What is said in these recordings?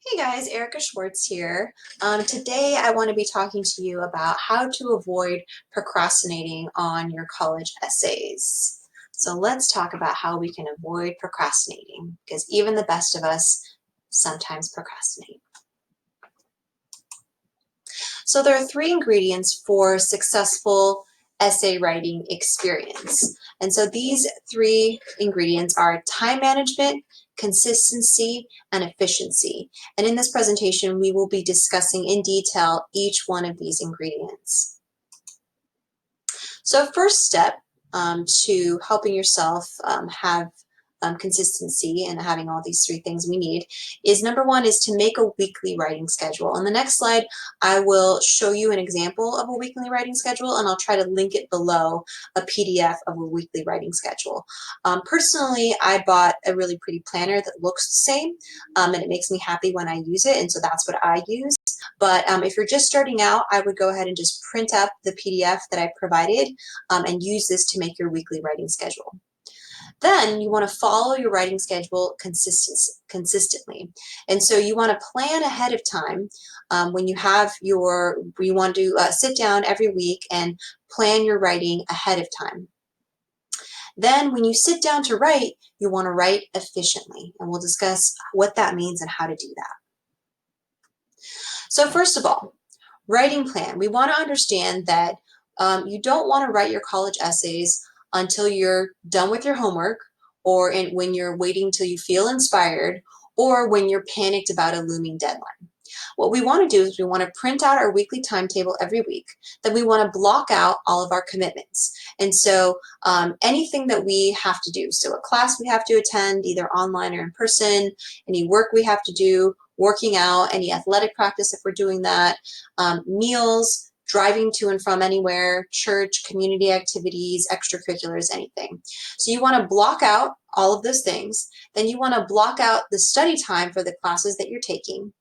Hey guys, Erica Schwartz here. Today I want to be talking to you about how to avoid procrastinating on your college essays. So let's talk about how we can avoid procrastinating, because even the best of us sometimes procrastinate. So there are three ingredients for successful essay writing experience. And so these three ingredients are time management, consistency, and efficiency. And in this presentation, we will be discussing in detail each one of these ingredients. So first step to helping yourself have consistency and having all these three things we need is number one is to make a weekly writing schedule. On the next slide, I will show you an example of a weekly writing schedule, and I'll try to link it below a PDF of a weekly writing schedule. Personally, I bought a really pretty planner that looks the same, and it makes me happy when I use it, and so that's what I use. But if you're just starting out, I would go ahead and just print up the PDF that I provided and use this to make your weekly writing schedule. Then you want to follow your writing schedule consistently. And so you want to plan ahead of time when you want to sit down every week and plan your writing ahead of time. Then when you sit down to write, you want to write efficiently. And we'll discuss what that means and how to do that. So first of all, writing plan. We want to understand that you don't want to write your college essays until you're done with your homework, or when you're waiting till you feel inspired, or when you're panicked about a looming deadline. What we want to do is we want to print out our weekly timetable every week. Then we want to block out all of our commitments. And so anything that we have to do, so a class we have to attend either online or in person, any work we have to do, working out, any athletic practice if we're doing that, meals, driving to and from anywhere, church, community activities, extracurriculars, anything. So you want to block out all of those things. Then you want to block out the study time for the classes that you're taking.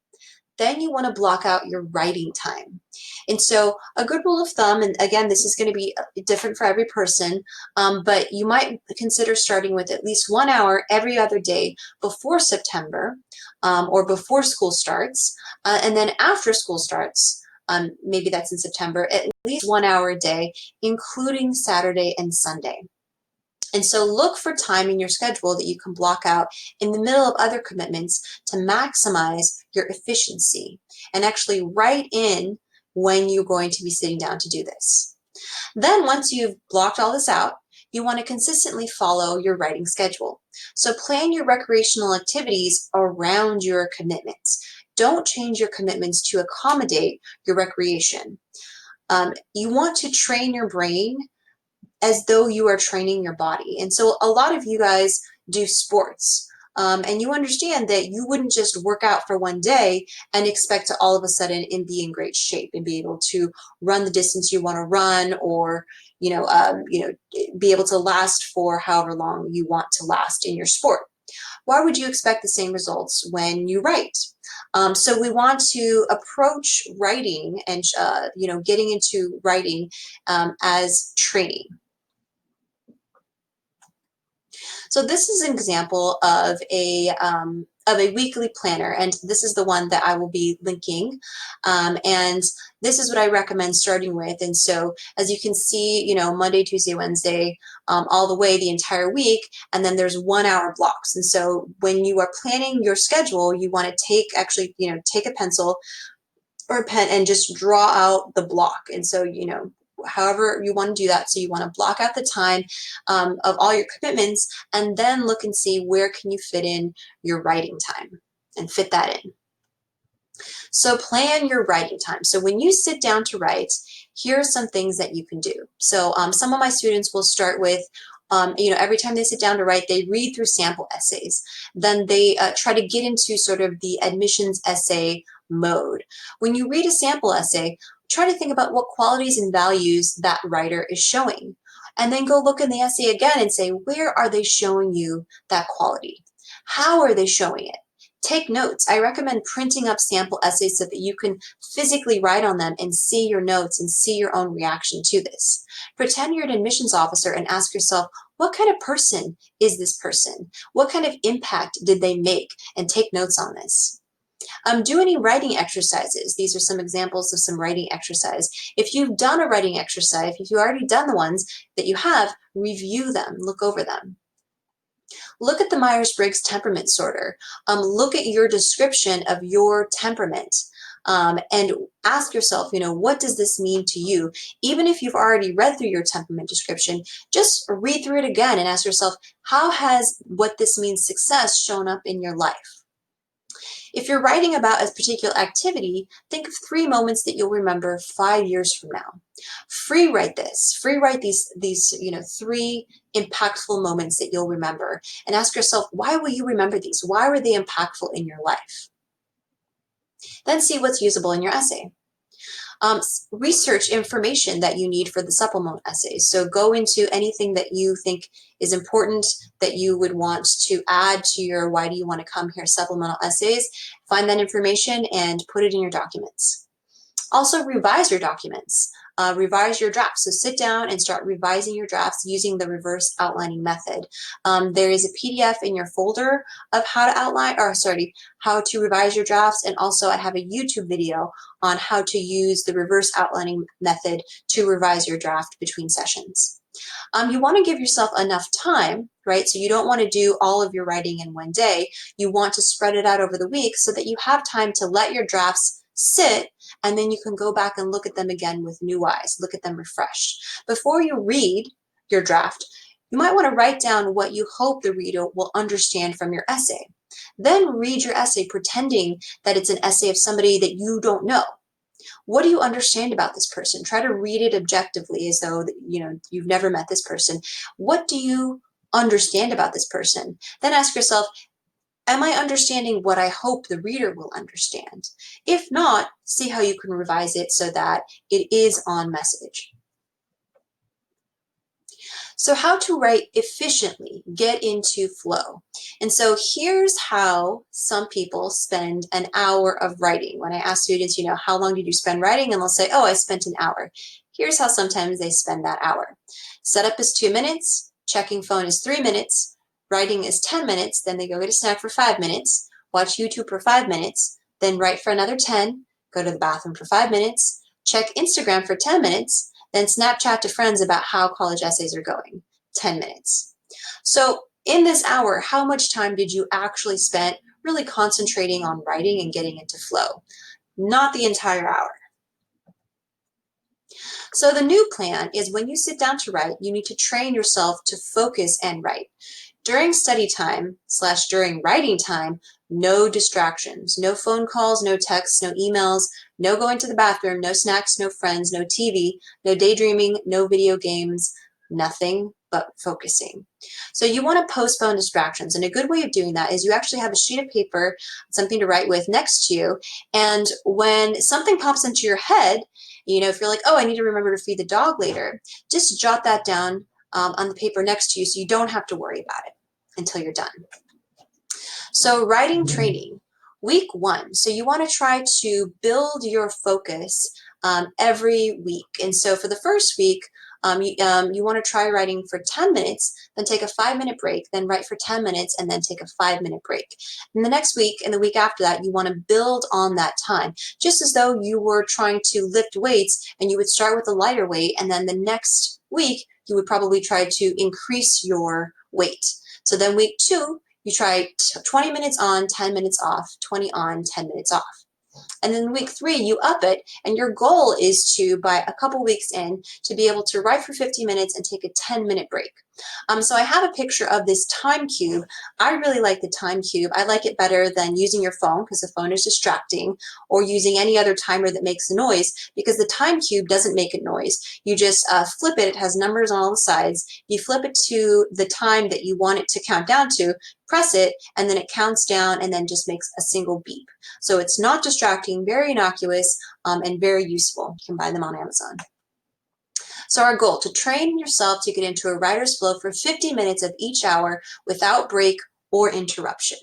Then you want to block out your writing time. And so a good rule of thumb, and again, this is going to be different for every person, but you might consider starting with at least 1 hour every other day before September or before school starts. And then after school starts, maybe that's in September, at least 1 hour a day, including Saturday and Sunday. And so look for time in your schedule that you can block out in the middle of other commitments to maximize your efficiency and actually write in when you're going to be sitting down to do this. Then once you've blocked all this out, you want to consistently follow your writing schedule. So plan your recreational activities around your commitments. Don't change your commitments to accommodate your recreation. You want to train your brain as though you are training your body. And so a lot of you guys do sports. And you understand that you wouldn't just work out for one day and expect to all of a sudden be in great shape and be able to run the distance you want to run, or be able to last for however long you want to last in your sport. Why would you expect the same results when you write? So we want to approach writing and getting into writing as training. So this is an example of a weekly planner, and this is the one that I will be linking. And this is what I recommend starting with. And so as you can see, Monday, Tuesday, Wednesday, all the way the entire week, and then there's 1 hour blocks. And so when you are planning your schedule, you want to take a pencil or a pen and just draw out the block. And so, however you want to do that. So you want to block out the time of all your commitments, and then look and see where can you fit in your writing time and fit that in. So plan your writing time. So when you sit down to write, here are some things that you can do. So some of my students will start with every time they sit down to write, they read through sample essays. Then they try to get into sort of the admissions essay mode. When you read a sample essay, try to think about what qualities and values that writer is showing. And then go look in the essay again and say, where are they showing you that quality? How are they showing it? Take notes. I recommend printing up sample essays so that you can physically write on them and see your notes and see your own reaction to this. Pretend you're an admissions officer and ask yourself, what kind of person is this person? What kind of impact did they make? And take notes on this. Do any writing exercises. These are some examples of some writing exercise. If you've done a writing exercise, if you've already done the ones that you have, review them, look over them. Look at the Myers-Briggs temperament sorter. Look at your description of your temperament. And ask yourself, what does this mean to you? Even if you've already read through your temperament description, just read through it again and ask yourself, how has what this means success shown up in your life? If you're writing about a particular activity, think of 3 moments that you'll remember 5 years from now. Free write this. Free write these 3 impactful moments that you'll remember, and ask yourself, why will you remember these? Why were they impactful in your life? Then see what's usable in your essay. Research information that you need for the supplemental essays. So go into anything that you think is important that you would want to add to your why do you want to come here supplemental essays. Find that information and put it in your documents. Also revise your documents. Revise your drafts. So sit down and start revising your drafts using the reverse outlining method. There is a PDF in your folder of how to revise your drafts, and also I have a YouTube video on how to use the reverse outlining method to revise your draft between sessions. You want to give yourself enough time, right? So you don't want to do all of your writing in one day. You want to spread it out over the week so that you have time to let your drafts sit, and then you can go back and look at them again with new eyes, look at them refreshed. Before you read your draft, you might want to write down what you hope the reader will understand from your essay. Then read your essay pretending that it's an essay of somebody that you don't know. What do you understand about this person? Try to read it objectively as though you've never met this person. What do you understand about this person? Then ask yourself, am I understanding what I hope the reader will understand? If not, see how you can revise it so that it is on message. So how to write efficiently, get into flow. And so here's how some people spend an hour of writing. When I ask students, how long did you spend writing? And they'll say, oh, I spent an hour. Here's how sometimes they spend that hour. Setup is 2 minutes, checking phone is 3 minutes, writing is 10 minutes, then they go get a snack for 5 minutes, watch YouTube for 5 minutes, then write for another 10, go to the bathroom for 5 minutes, check Instagram for 10 minutes, then Snapchat to friends about how college essays are going, 10 minutes. So in this hour, how much time did you actually spend really concentrating on writing and getting into flow? Not the entire hour. So the new plan is when you sit down to write, you need to train yourself to focus and write. During study time / during writing time, no distractions, no phone calls, no texts, no emails, no going to the bathroom, no snacks, no friends, no TV, no daydreaming, no video games, nothing but focusing. So you want to postpone distractions. And a good way of doing that is you actually have a sheet of paper, something to write with next to you. And when something pops into your head, if you're like, oh, I need to remember to feed the dog later, just jot that down on the paper next to you so you don't have to worry about it until you're done. So writing training, week 1. So you want to try to build your focus every week. And so for the first week, you want to try writing for 10 minutes, then take a 5-minute break, then write for 10 minutes, and then take a 5-minute break. And the next week and the week after that, you want to build on that time, just as though you were trying to lift weights and you would start with a lighter weight, and then the next week, you would probably try to increase your weight. So then week 2, you try 20 minutes on, 10 minutes off, 20 on, 10 minutes off. And then week 3, you up it, and your goal is to, by a couple weeks in, to be able to write for 50 minutes and take a 10-minute break. So I have a picture of this time cube. I really like the time cube. I like it better than using your phone because the phone is distracting, or using any other timer that makes a noise, because the time cube doesn't make a noise. You just flip it. It has numbers on all the sides. You flip it to the time that you want it to count down to, press it, and then it counts down and then just makes a single beep. So it's not distracting, very innocuous, and very useful. You can buy them on Amazon. So our goal, to train yourself to get into a writer's flow for 50 minutes of each hour without break or interruption.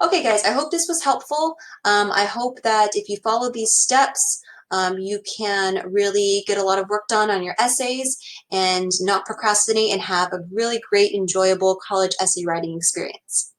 Okay, guys, I hope this was helpful. I hope that if you follow these steps, you can really get a lot of work done on your essays and not procrastinate and have a really great, enjoyable college essay writing experience.